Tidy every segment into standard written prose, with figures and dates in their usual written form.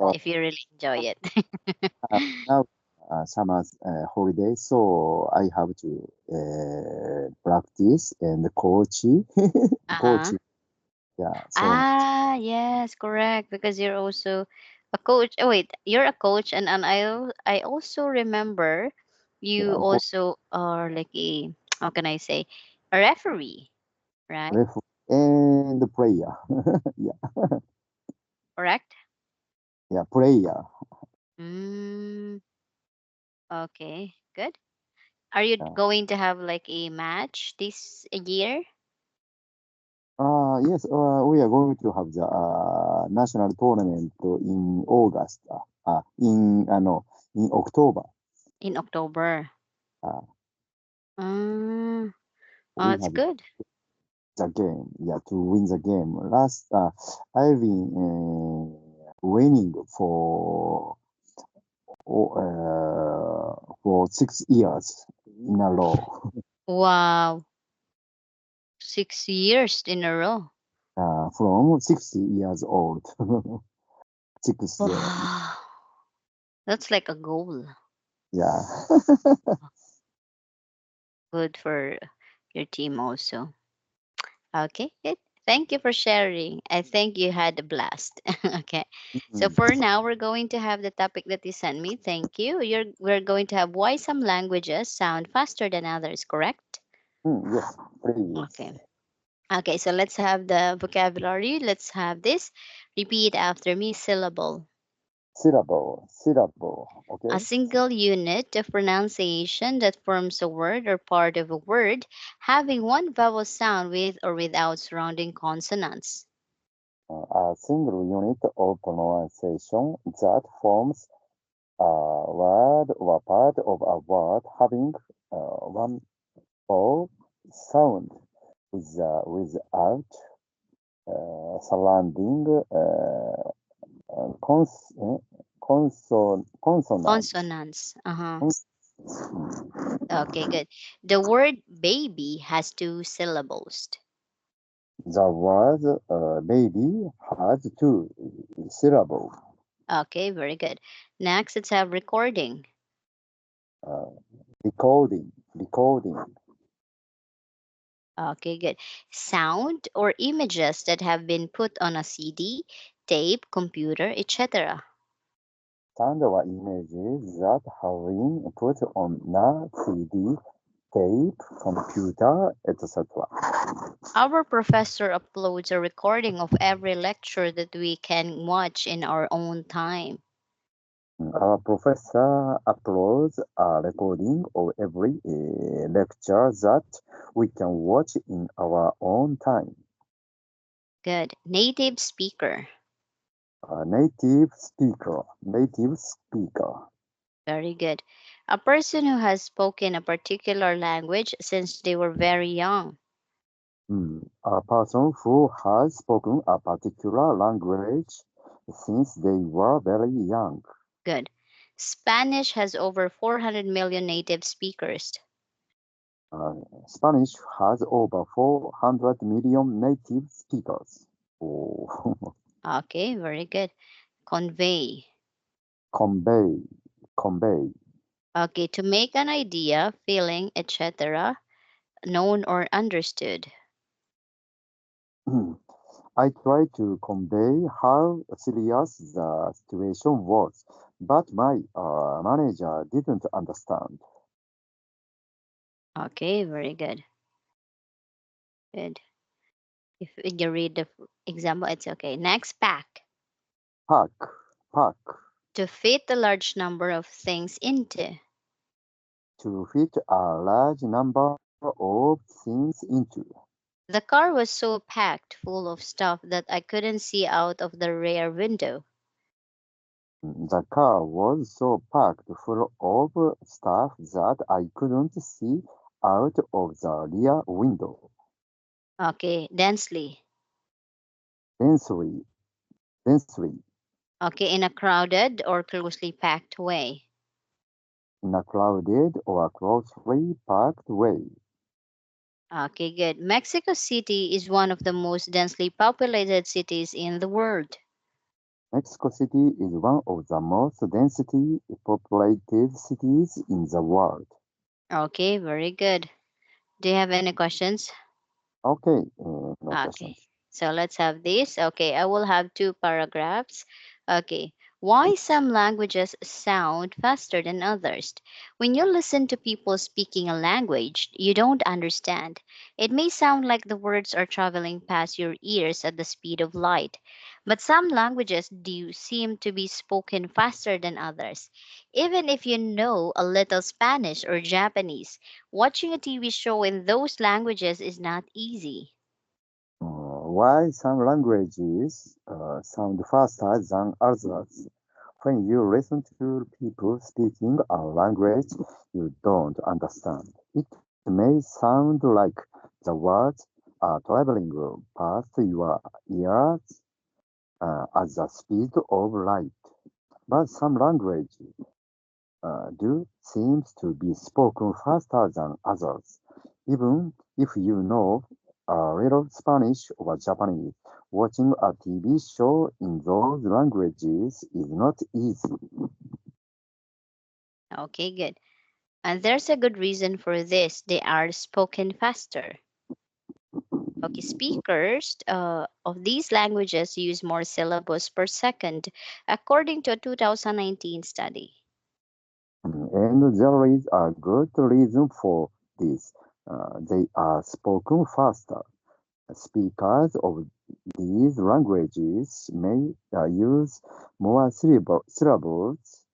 if you really enjoy it. now summer holiday, so I have to practice and coach, coach. Uh-huh. Yeah, so much. Ah, yes, correct. Because you're also a coach. Oh, wait, you're a coach, and I also remember you Yeah, also are like a how can I say a referee, right? ref and player. Yeah, Correct. yeah, player. Mm, okay, good. Are you Yeah. going to have like a match this year? Yes, we are going to have the national tournament in August. No, in October. In October. Uh, Mm, oh, we it's have good. the game. Yeah, to win the game. I've been winning for 6 years in a row. Wow, 6 years in a row. From 60 years old. 60. Wow, that's like a goal. Yeah. Good for your team also. Okay, good. Thank you for sharing. I think you had a blast. Okay. So Mm, for now, we're going to have the topic that you sent me. Thank you. We're going to have why some languages sound faster than others, correct? yes, please. Okay. Okay, so let's have the vocabulary. Let's have this. Repeat after me syllable. Syllable, syllable. A Okay. single unit of pronunciation that forms a word or part of a word, having one vowel sound with or without surrounding consonants. A single unit of pronunciation that forms a word or part of a word having one vowel sound without surrounding consonants. Consonants. Uh-huh. Cons- Okay, good. The word baby has two syllables. The word baby has two syllables. Okay, very good. Next, let's have recording. Uh, recording, Okay, good. Sound or images that have been put on a CD, tape, computer, etc. sound or images that have been put on a CD, tape, computer, etc. Our professor uploads a recording of every lecture that we can watch in our own time. Our professor uploads a recording of every lecture that we can watch in our own time. Good. Native speaker. Native speaker. Very good. A person who has spoken a particular language since they were very young. A person who has spoken a particular language since they were very young. Good. Spanish has over 400 million native speakers. Uh, Spanish has over 400 million native speakers. Oh, Okay, very good. Convey. convey, convey. Okay, to make an idea, feeling, etc., known or understood. I tried to convey how serious the situation was, but my manager didn't understand. Okay, very good. Good. If you read the example, it's okay. Next, pack. Pack, pack, To fit a large number of things into. to fit a large number of things into. The car was so packed full of stuff that I couldn't see out of the rear window. The car was so packed full of stuff that I couldn't see out of the rear window. Okay, densely. Densely, densely, Okay, in a crowded or closely packed way. in a crowded or closely packed way. Okay, good. Mexico City is one of the most densely populated cities in the world. Mexico City is one of the most densely populated cities in the world. Okay, very good. Do you have any questions? Okay, no Okay, questions. so let's have this. Okay, I will have two paragraphs. Okay, why some languages sound faster than others? When you listen to people speaking a language you don't understand, it may sound like the words are traveling past your ears at the speed of light. But some languages do seem to be spoken faster than others. Even if you know a little Spanish or Japanese, watching a TV show in those languages is not easy. Why some languages sound faster than others? When you listen to people speaking a language you don't understand, it may sound like the words are traveling past your ears at the speed of light. But some languages do seems to be spoken faster than others. Even if you know a little Spanish or Japanese, watching a TV show in those languages is not easy. Okay, good. And there's a good reason for this. They are spoken faster. Okay, speakers of these languages use more syllables per second, according to a 2019 study. And there is a good reason for this. They are spoken faster. Speakers of these languages may use more syllables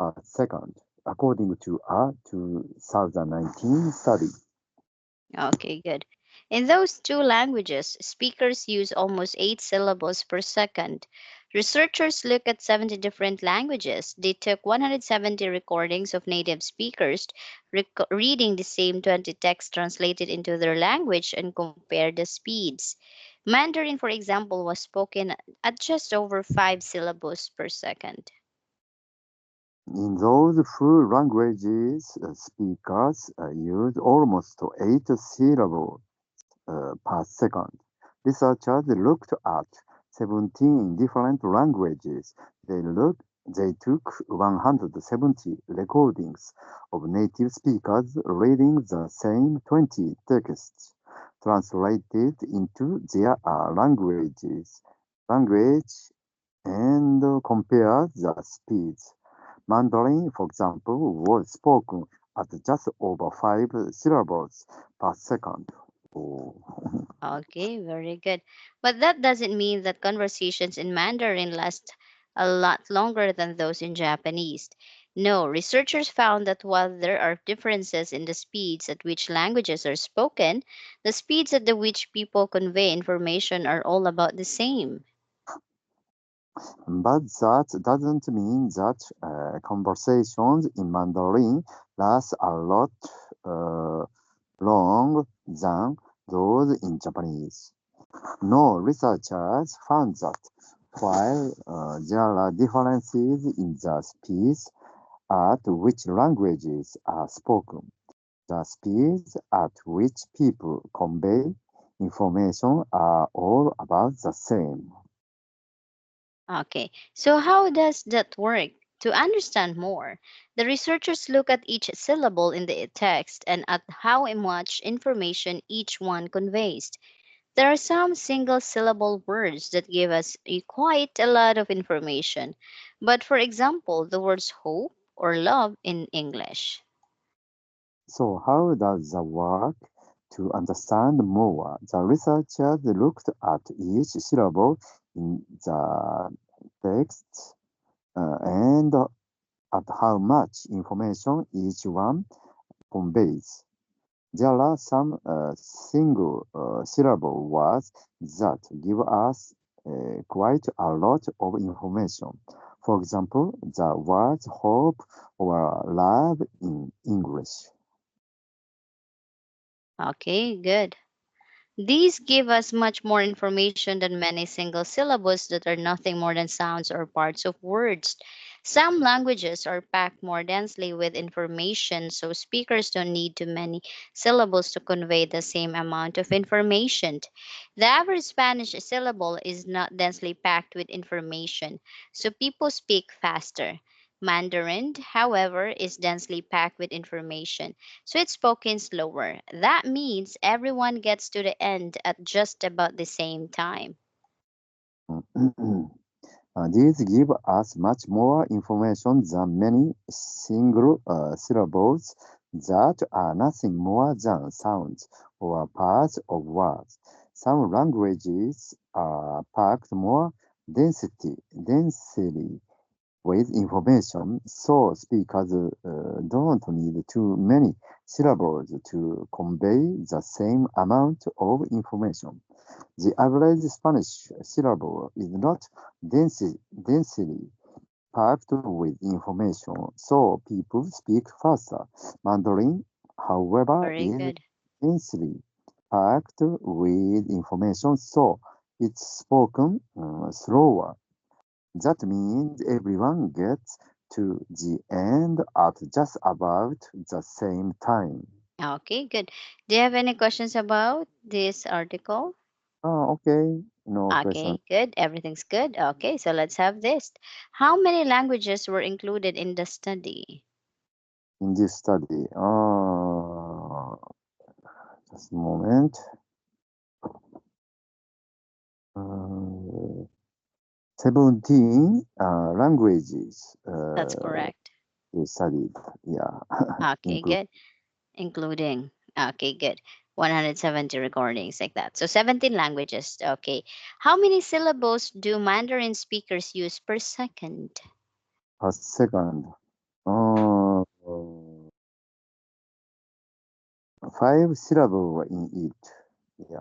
per second, according to a 2019 study. Okay, good. In those two languages, speakers use almost 8 syllables per second. Researchers look at 70 different languages. They took 170 recordings of native speakers reading the same 20 texts translated into their language and compared the speeds. Mandarin, for example, was spoken at just over 5 syllables per second. In those full languages, speakers use almost 8 syllables per second. Researchers looked at 17 different languages. They took 170 recordings of native speakers reading the same 20 texts, translated into their language, and compared the speeds. Mandarin, for example, was spoken at just over 5 syllables per second. Oh. Okay, very good. But that doesn't mean that conversations in Mandarin last a lot longer than those in Japanese. No, researchers found that while there are differences in the speeds at which languages are spoken, the speeds at the which people convey information are all about the same. But that doesn't mean that conversations in Mandarin last a lot uh, long than those in Japanese. No, researchers found that while there are differences in the speeds at which languages are spoken, the speeds at which people convey information are all about the same. Okay, so how does that work? To understand more, the researchers look at each syllable in the text and at how much information each one conveys. There are some single syllable words that give us quite a lot of information. But for example, the words hope or love in English. So how does that work? To understand more, the researchers looked at each syllable in the text and at how much information each one conveys. There are some single syllable words that give us quite a lot of information. For example, the words hope or love in English. Okay, good. These give us much more information than many single syllables that are nothing more than sounds or parts of words. Some languages are packed more densely with information, so speakers don't need too many syllables to convey the same amount of information. The average Spanish syllable is not densely packed with information, so people speak faster. Mandarin, however, is densely packed with information, so it's spoken slower. That means everyone gets to the end at just about the same time. These give us much more information than many single syllables that are nothing more than sounds or parts of words. Some languages are packed more densely with information, so speakers don't need too many syllables to convey the same amount of information. The average Spanish syllable is not densely packed with information, so people speak faster. Mandarin, however, Very is good. densely packed with information, so it's spoken slower. That means everyone gets to the end at just about the same time. Okay, good. Do you have any questions about this article? Oh, okay. No question Okay, good. Everything's good. Okay, so let's have this. How many languages were included in the study? in this study. Just a moment. Uh, 17 languages That's correct. we studied. Yeah, Okay, include. good. Including, okay, good. 170 recordings like that. So 17 languages. Okay. How many syllables do Mandarin speakers use per second? A second. Uh, 5 syllable in it. Yeah.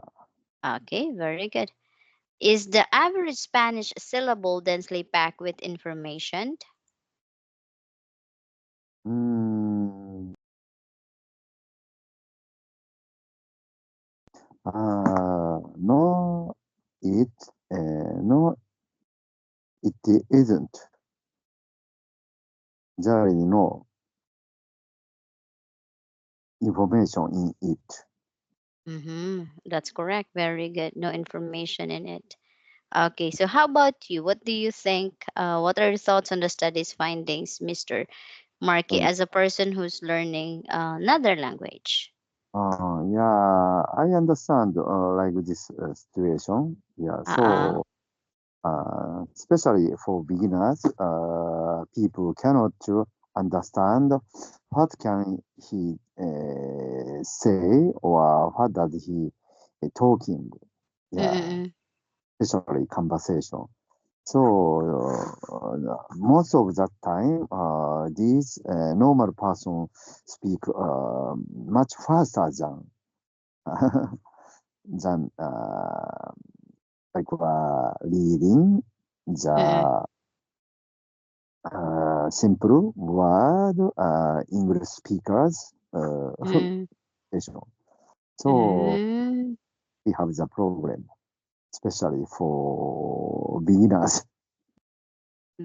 Okay, very good. Is the average Spanish syllable densely packed with information? Mm, no, it no, it isn't. There is no information in it. Mm-hmm. That's correct. Very good. No information in it. Okay, so how about you? What do you think? What are your thoughts on the study's findings, Mr. Markey, Uh, as a person who's learning another language? yeah, I understand like this situation. Yeah, Uh-uh. so especially for beginners, people cannot understand what can he say or what does he talking. Yeah, Mm-mm. especially conversation. So most of that time, these normal person speak much faster than than like reading Mm-mm. the simple word English speakers Mm-mm. session. So Mm-mm. we have the problem, especially for beginners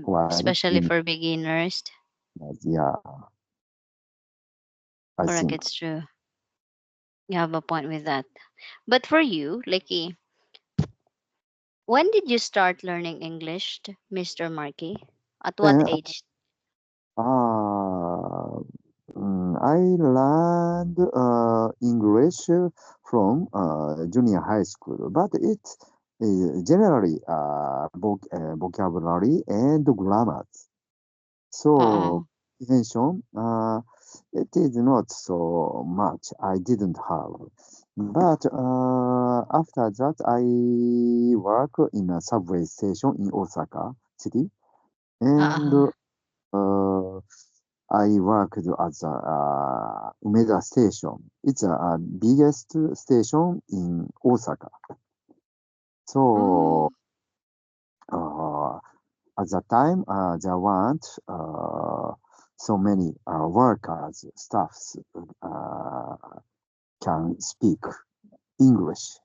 who are Especially in for beginners. yeah, I Correct, think. it's true. You have a point with that. But for you, Licky, when did you start learning English, Mr. Markey? At what Then age? uh, I learned English from junior high school, but it's generally vocabulary and grammar. So Uh-uh. mention, it is not so much. I didn't have, but after that, I work in a subway station in Osaka city, and Uh-uh. I worked as a Umeda Station. It's a, biggest station in Osaka. So Oh. uh, at that time, there weren't so many workers, staffs can speak English.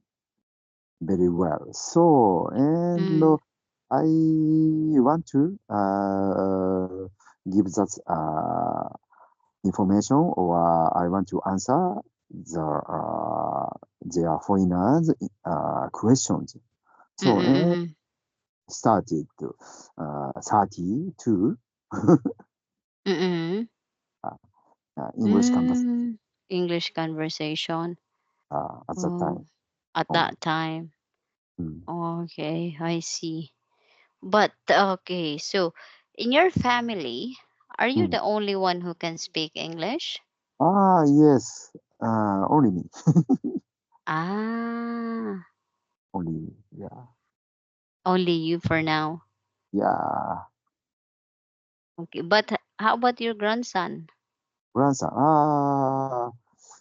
very well. So, and Mm, I want to give that information, or I want to answer their foreigners questions. mm, So, and mm, started 32 mm, mm, English campus mm. English conversation. at that Oh, time at only. that time. Mm, Okay, I see. But okay, so in your family, are you mm. the only one who can speak English? Yes, only me, Ah, only me. Yeah, only you for now. yeah. Okay, but how about your grandson? Grandson,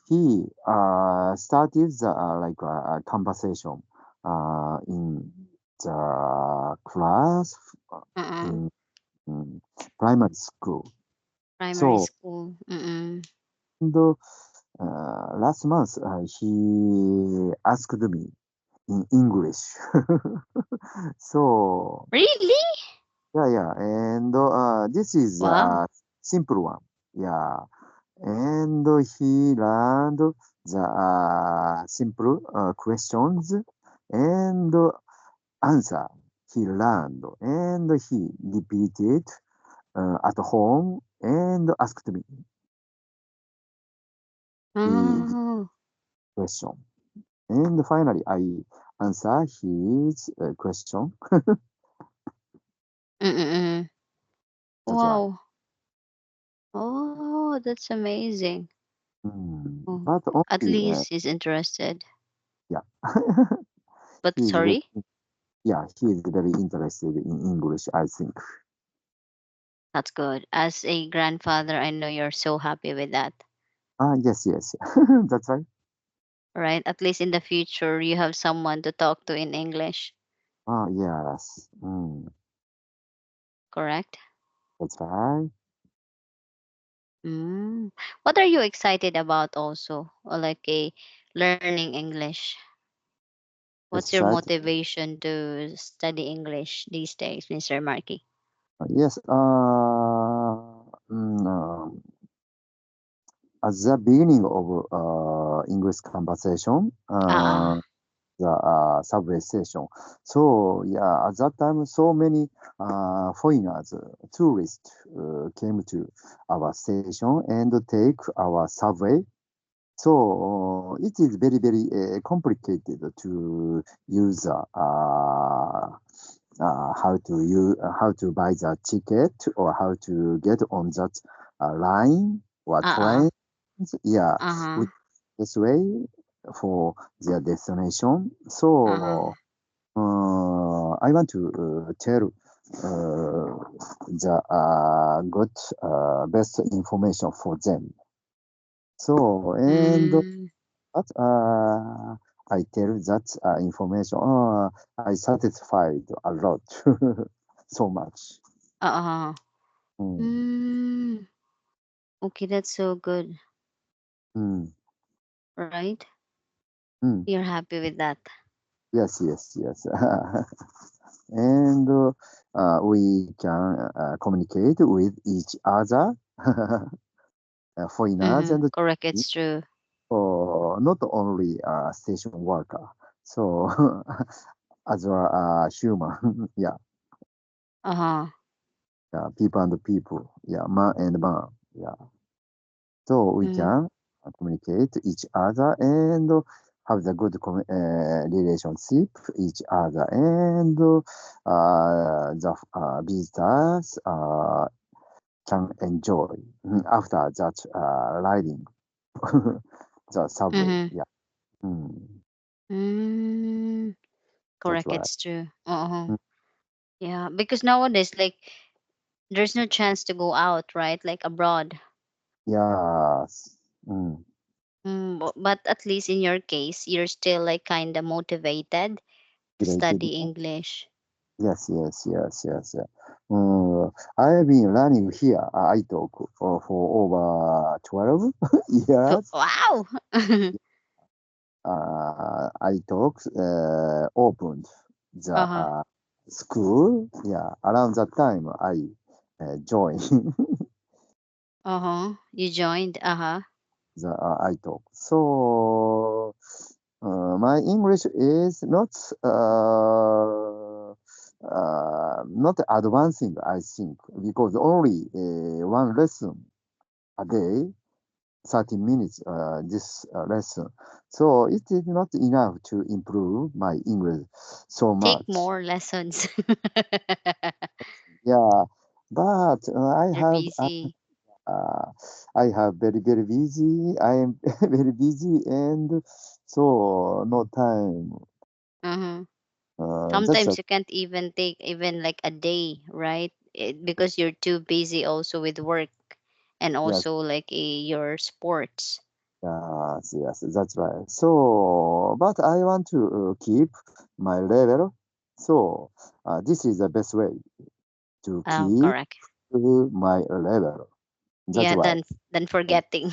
he started the like conversation in the class Uh-uh. in, in primary school. Primary So, school. Mm-mm. and, last month he asked me in English. So Really? yeah, yeah, and this is Wow. a simple one. Yeah, and he learned the simple questions and answer. He learned and he repeated at home and asked me the Oh. question. And finally, I answer his question. Mm-mm. That's right. Wow. Oh, that's amazing. Oh, But at only, least he's interested. yeah, But he is very, sorry, yeah, he is very interested in English, I think. that's good. As a grandfather, I know you're so happy with that, Yes, yes, that's right. right? At least in the future, you have someone to talk to in English, Yes, correct? that's right. Mm. What are you excited about also? Or like a learning English? What's your Excited. motivation to study English these days, Mr. Markey? Yes, at the beginning of English conversation, Ah, the subway station. So yeah, at that time, so many foreigners, tourists came to our station and take our subway. So it is very very complicated to use how to buy the ticket or how to get on that line or train. ah, Yeah, uh-huh, with this way for their destination. uh-huh. So I want to tell the good best information for them. So and Mm, but I tell that information. I satisfied a lot, so much. uh-huh. Mm, Mm, okay, that's so good, mm, right? mm. You're happy with that. Yes, yes, yes. And we can communicate with each other, foreigners Mm-hmm. and Correct, it's true. not only station worker. So as well human, yeah, Uh-huh. yeah, people and people, yeah, man and man, yeah. So we Mm, can communicate each other and have the good relationship each other and the visitors can enjoy after that riding the subway. mm-hmm. Yeah, mm, Mm, that's correct, right. it's true. Uh-huh. Mm, Yeah, because nowadays, like, there's no chance to go out, right? Like abroad. yes, But at least in your case, you're still like kind of motivated to related. study English. Yes, yes, yes, yes. I've been learning here, iTalk, for over 12 years. Wow. iTalk opened the Uh-huh. school. Yeah, around that time I joined Uh-huh. You joined. Uh-huh. the iTalk. So my English is not advancing, I think, because only one lesson a day, 30 minutes, this lesson. So it is not enough to improve my English so Take much. more lessons. Yeah, but You're busy. uh, I have very busy. I am very busy, and so no time. Uh-huh. That's a Sometimes you can't even take even like a day, right? Because you're too busy also with work and yes, also like your sports. yes, that's right. So, but I want to keep my level. So, this is the best way to Oh, keep correct. my level. That's Yeah, why. then forgetting.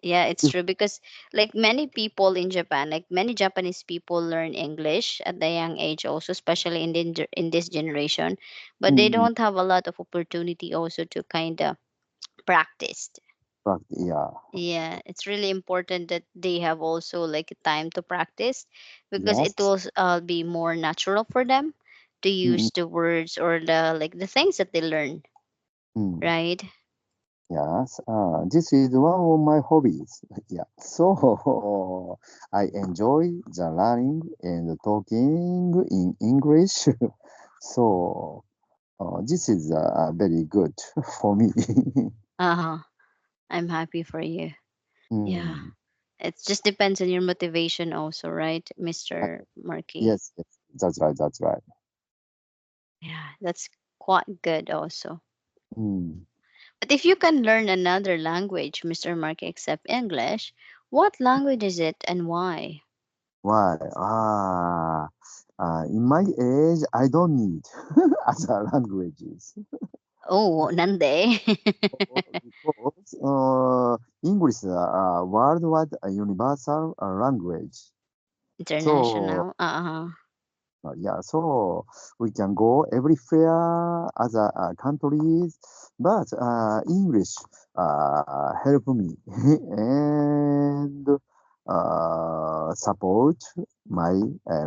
Yeah, it's If, true because like many people in Japan, like many Japanese people learn English at the young age also, especially in this generation, but they mm, don't have a lot of opportunity also to kind of practice. yeah, Yeah, it's really important that they have also like time to practice because it yes, will be more natural for them to mm, use the words or the like the things that they learn, mm, right? yes. This is one of my hobbies. Yeah, so I enjoy the learning and talking in English. So this is very good for me. Uh-huh. I'm happy for you. Yeah. Mm. It just depends on your motivation also, right, Uh, Mr. Markey? yes, yes, that's right, that's right. Yeah, that's quite good also. Mm. But if you can learn another language, Mr. Markey, except English, what language is it and why? Why? In my age, I don't need other languages. Oh, nande. Because English is a worldwide universal language. So International. Uh-huh. yeah, so we can go everywhere other countries, but English help me and support my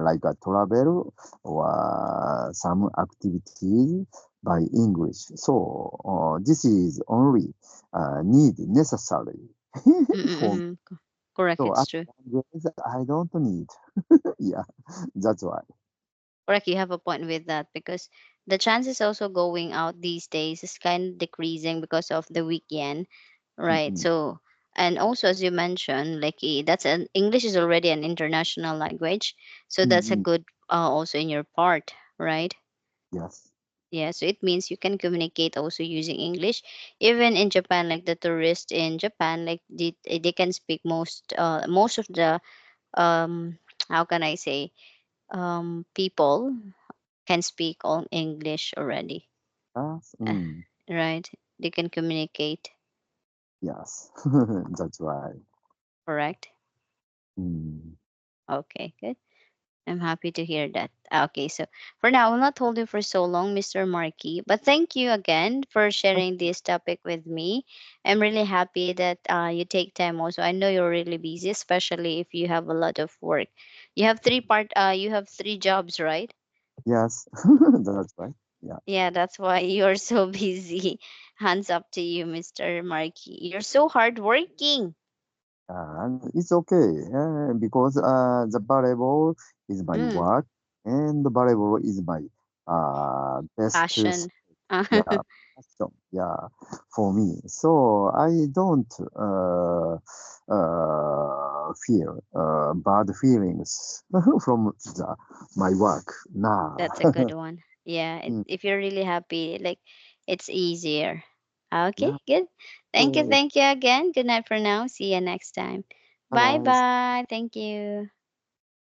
like a travel or some activities by English. So this is only need necessary for me. Mm-mm. Correct, So it's true. other languages I don't need. Yeah, that's why. Correct, you have a point with that because the chances also going out these days is kind of decreasing because of the weekend, right? Mm-mm. So, and also as you mentioned, like that's an English is already an international language, so that's a Mm-mm. good also in your part, right? Yes. Yeah, so it means you can communicate also using English. Even in Japan, like the tourists in Japan, like they can speak most of the how can I say people can speak all English already, Yes. uh, Mm. right? They can communicate, Yes. That's right. correct? Mm. Okay, good. I'm happy to hear that. Okay, so for now, I will not hold you for so long, Mr. Markey, but thank you again for sharing this topic with me. I'm really happy that you take time also. I know you're really busy, especially if you have a lot of work. You have three jobs, right? Yes. That's right. Yeah. Yeah, that's why you're so busy. Hands up to you, Mr. Markey. You're so hardworking. And it's okay because the variable is my Mm, work and the variable is my best passion. yeah passion yeah for me. So I don't feel bad feelings from my work now. That's a good one. Yeah, Mm, if you're really happy, like it's easier. Okay, yeah. good. Okay. Thank you again. Good night for now. See you next time. Bye Bye bye. bye. Thank you.